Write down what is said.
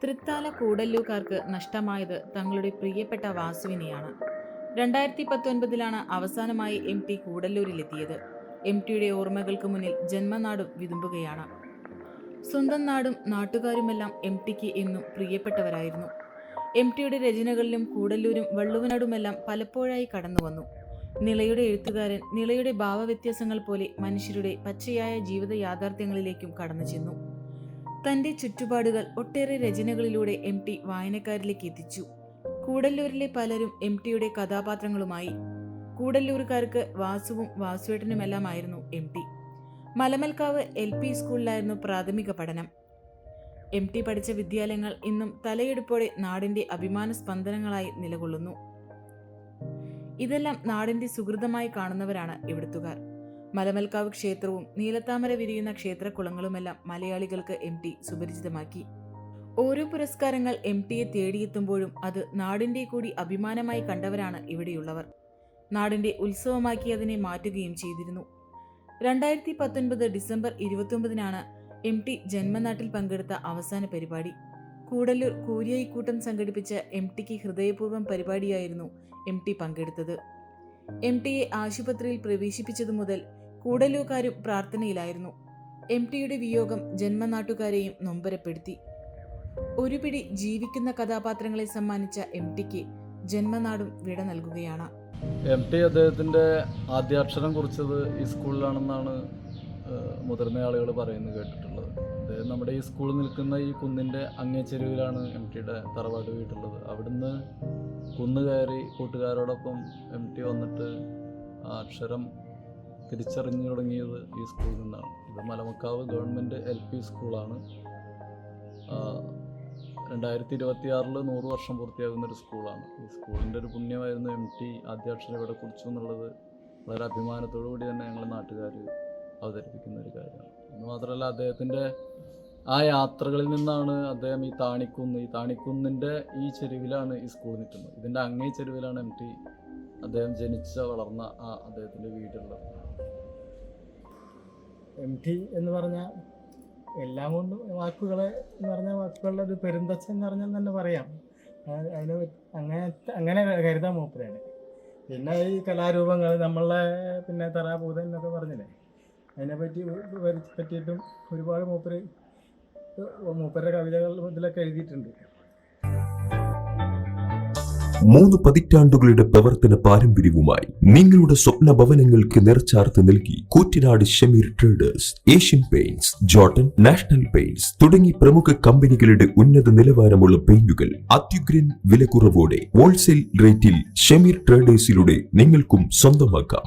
തൃത്താല കൂടല്ലൂർക്കാർക്ക് നഷ്ടമായത് തങ്ങളുടെ പ്രിയപ്പെട്ട വാസുവിനെയാണ്. 2019 അവസാനമായി MT കൂടല്ലൂരിലെത്തിയത്. MTയുടെ ഓർമ്മകൾക്ക് മുന്നിൽ ജന്മനാടും വിതുമ്പുകയാണ്. സ്വന്തം നാടും നാട്ടുകാരുമെല്ലാം MTക്ക് എന്നും പ്രിയപ്പെട്ടവരായിരുന്നു. MTയുടെ രചനകളിലും കൂടല്ലൂരും വള്ളുവനാടുമെല്ലാം പലപ്പോഴായി കടന്നുവന്നു. നിളയുടെ എഴുത്തുകാരൻ നിളയുടെ ഭാവവ്യത്യാസങ്ങൾ പോലെ മനുഷ്യരുടെ പച്ചയായ ജീവിത യാഥാർത്ഥ്യങ്ങളിലേക്കും കടന്നു ചെന്നു. തൻ്റെ ചുറ്റുപാടുകൾ ഒട്ടേറെ രചനകളിലൂടെ MT വായനക്കാരിലേക്ക് എത്തിച്ചു. കൂടല്ലൂരിലെ പലരും MTയുടെ കഥാപാത്രങ്ങളുമായി. കൂടല്ലൂരുകാർക്ക് വാസുവും വാസുവേട്ടനുമെല്ലാമായിരുന്നു MT. മലമൽക്കാവ് LP സ്കൂളിലായിരുന്നു പ്രാഥമിക പഠനം. MT പഠിച്ച വിദ്യാലയങ്ങൾ ഇന്നും തലയെടുപ്പോടെ നാടിൻ്റെ അഭിമാന സ്പന്ദനങ്ങളായി നിലകൊള്ളുന്നു. ഇതെല്ലാം നാടിൻ്റെ സുഹൃതമായി കാണുന്നവരാണ് ഇവിടുത്തുകാർ. മലമൽക്കാവ് ക്ഷേത്രവും നീലത്താമര വിരിയുന്ന ക്ഷേത്രക്കുളങ്ങളുമെല്ലാം മലയാളികൾക്ക് MT സുപരിചിതമാക്കി. ഓരോ പുരസ്കാരങ്ങൾ MTയെ തേടിയെത്തുമ്പോഴും അത് നാടിൻ്റെ കൂടി അഭിമാനമായി കണ്ടവരാണ് ഇവിടെയുള്ളവർ. നാടിൻ്റെ ഉത്സവമാക്കി അതിനെ മാറ്റുകയും ചെയ്തിരുന്നു. 2019 ഡിസംബർ 29 MT ജന്മനാട്ടിൽ പങ്കെടുത്ത അവസാന പരിപാടി. കൂടല്ലൂർ കൂരിയായിക്കൂട്ടം സംഘടിപ്പിച്ച MTക്ക് ഹൃദയപൂർവ്വം പരിപാടിയായിരുന്നു MT പങ്കെടുത്തത്. MTയെ ആശുപത്രിയിൽ പ്രവേശിപ്പിച്ചതു മുതൽ കൂടല്ലൂർക്കാരും പ്രാർത്ഥനയിലായിരുന്നു. MTയുടെ വിയോഗം ജന്മനാട്ടുകാരെയും നൊമ്പരപ്പെടുത്തി. ഒരു പിടി ജീവിക്കുന്ന കഥാപാത്രങ്ങളെ സമ്മാനിച്ച MTക്ക് ജന്മനാടും വിട നൽകുകയാണ്. MT അദ്ദേഹത്തിൻ്റെ ആദ്യാക്ഷരം കുറിച്ചത് ഈ സ്കൂളിലാണെന്നാണ് മുതിർന്ന ആളുകൾ പറയുന്നത് കേട്ടിട്ടുള്ളത്. അദ്ദേഹം നമ്മുടെ ഈ സ്കൂൾ നിൽക്കുന്ന ഈ കുന്നിൻ്റെ അങ്ങേ ചെരുവിലാണ് MTയുടെ തറവാട് വീട്ടുള്ളത്. അവിടുന്ന് കുന്ന് കയറി കൂട്ടുകാരോടൊപ്പം MT വന്നിട്ട് ആ അക്ഷരം തിരിച്ചറിഞ്ഞു തുടങ്ങിയത് ഈ സ്കൂളിൽ നിന്നാണ്. ഇത് മലമക്കാവ് ഗവൺമെൻറ് LP സ്കൂളാണ്. 2026 100 വർഷം പൂർത്തിയാകുന്നൊരു സ്കൂളാണ്. ഈ സ്കൂളിൻ്റെ ഒരു പുണ്യമായിരുന്നു MT ആദ്യാക്ഷരം ഇവിടെ കുറിച്ചു എന്നുള്ളത് വളരെ അഭിമാനത്തോടു കൂടി തന്നെ ഞങ്ങൾ നാട്ടുകാർ അവതരിപ്പിക്കുന്ന ഒരു കാര്യമാണ്. എന്ന് മാത്രമല്ല, അദ്ദേഹത്തിൻ്റെ ആ യാത്രകളിൽ നിന്നാണ് അദ്ദേഹം ഈ താണിക്കുന്നിൻ്റെ ഈ ചെരുവിലാണ് ഈ സ്കൂൾ നിൽക്കുന്നത്. ഇതിൻ്റെ അങ്ങേ ചെരുവിലാണ് MT അദ്ദേഹം ജനിച്ച വളർന്ന അദ്ദേഹത്തിൻ്റെ വീടുള്ളത്. MT എന്ന് പറഞ്ഞാൽ എല്ലാം കൊണ്ടും വാക്കുകളുടെ ഒരു പെരുന്തച്ഛൻ എന്ന് പറഞ്ഞാൽ തന്നെ പറയാം. അതിന് അങ്ങനെ കരുതാൻ മൂപ്പരാണ്. പിന്നെ ഈ കലാരൂപങ്ങൾ നമ്മളെ പിന്നെ തറാപൂതൻ എന്നൊക്കെ പറഞ്ഞില്ലേ, പറ്റിയിട്ടും ഒരുപാട് മൂപ്പരുടെ കവിതകൾ ഇതിലൊക്കെ എഴുതിയിട്ടുണ്ട്. 3 പതിറ്റാണ്ടുകളുടെ പ്രവർത്തന പാരമ്പര്യവുമായി നിങ്ങളുടെ സ്വപ്ന ഭവനങ്ങൾക്ക് നിറച്ചാർത്ത് നൽകി Koottanad Shameer traders, Asian paints, Jordan, national paints തുടങ്ങി പ്രമുഖ കമ്പനികളുടെ ഉന്നത നിലവാരമുള്ള പെയിന്റുകൾ അത്യുഗ്രൻ വിലക്കുറവോടെ ഹോൾസെയിൽ റേറ്റിൽ ഷമീർ ട്രേഡേഴ്സിലൂടെ നിങ്ങൾക്കും സ്വന്തമാക്കാം.